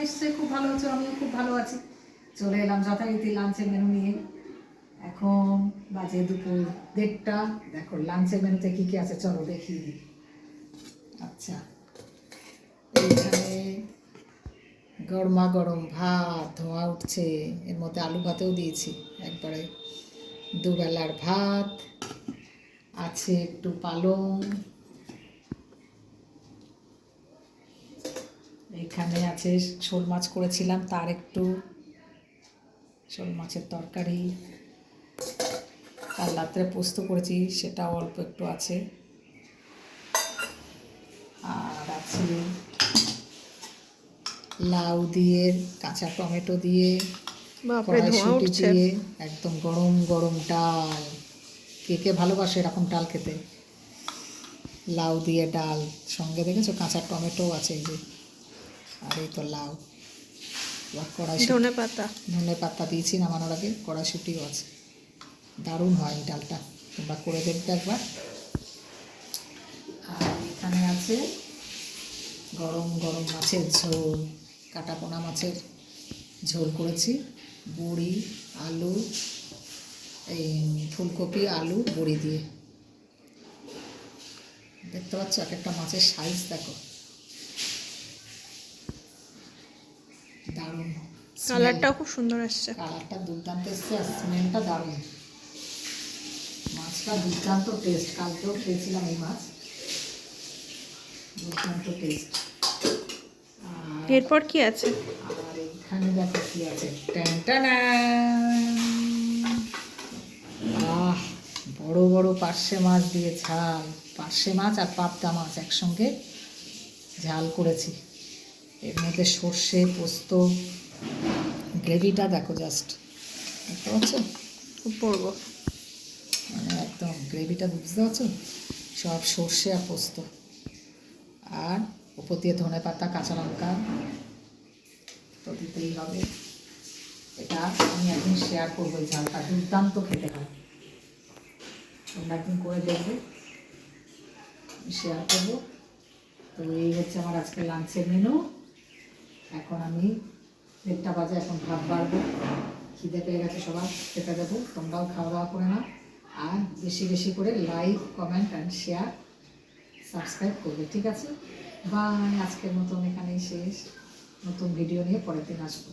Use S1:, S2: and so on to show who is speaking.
S1: নিশ্চয়ই খুব ভালো আছো, আমিও খুব ভালো আছি। চলে এলাম যথারীতি লাঞ্চের মেনু নিয়ে। এখন বাজে দুপুর 1:30। দেখো লাঞ্চের মেনুতে কী কী আছে চলো দেখিয়ে দিই। আচ্ছা, এইখানে গরমা গরম ভাত ধোঁয়া উঠছে, এর মধ্যে আলু ভাতেও দিয়েছি একবারে। দুবেলার ভাত আছে, একটু পালং, এখানে আছে শোল মাছ করেছিলাম তার একটু শোল মাছের তরকারি, আর রাত্রে পোস্ত করেছি সেটা অল্প একটু আছে, আর আছে লাউ দিয়ে কাঁচা টমেটো দিয়ে কড়াইশুঁটি দিয়ে একদম গরম গরম ডাল। কে কে ভালোবাসে এরকম ডাল খেতে? লাউ দিয়ে ডাল, সঙ্গে দেখেছো কাঁচা টমেটো আছে এই যে, আর এই তো লাউ, ধনে পাতা দিয়েছি নামানোর আগে, কড়াইশুঁটিও আছে। দারুণ হয় এই ডালটা, তোমরা করে দেখবে একবার। আর এখানে আছে গরম গরম মাছের ঝোল, কাটা পোনা মাছের ঝোল করেছি, বড়ি আলু, এই ফুলকপি আলু বড়ি দিয়ে। দেখতে পাচ্ছ এক একটা মাছের সাইজ দেখো, দারুণ।
S2: কালারটাও খুব সুন্দর আসছে,
S1: কালারটা দুর্দান্ত এসছে, আর স্মেলটা দারুণ। মাছটা দুর্দান্ত টেস্ট, কালকেও খেয়েছিলাম এই মাছ, দুর্দান্ত টেস্ট।
S2: এরপর কি আছে?
S1: আর এইখানে দেখো কি আছে, আহ বড় বড় পার্শে মাছ দিয়ে ঝাল, পার্শে মাছ আর পাবদা মাছ একসঙ্গে ঝাল করেছি। এর মধ্যে সর্ষে পোস্ত, গ্রেভিটা দেখো জাস্ট, দেখতে পাচ্ছ?
S2: খুব বড়
S1: মানে একদম গ্রেভিটা বুঝতে পারছো, সব সর্ষে আর পোস্ত, আর উপর দিয়ে ধনে পাতা কাঁচা লঙ্কা তো দিতেই হবে। এটা আমি একদিন শেয়ার করবো, এই ঝালটা দুর্দান্ত খেতে হয়, তোমরা একদিন করে দেখবে, শেয়ার করবো। তো এই হচ্ছে আমার আজকে লাঞ্চের মেনু। এখন আমি 1:30 বাজে, এখন ভাত বাড়বো, খিদে পেয়ে গেছে সবার, খেতে দেবো, তোমরাও খাওয়া দাওয়া করে নাও, আর বেশি বেশি করে like comment and share subscribe করবে, ঠিক আছে? বাই, আজকের মতন এখানেই শেষ, নতুন ভিডিও নিয়ে পরের দিন আসবো।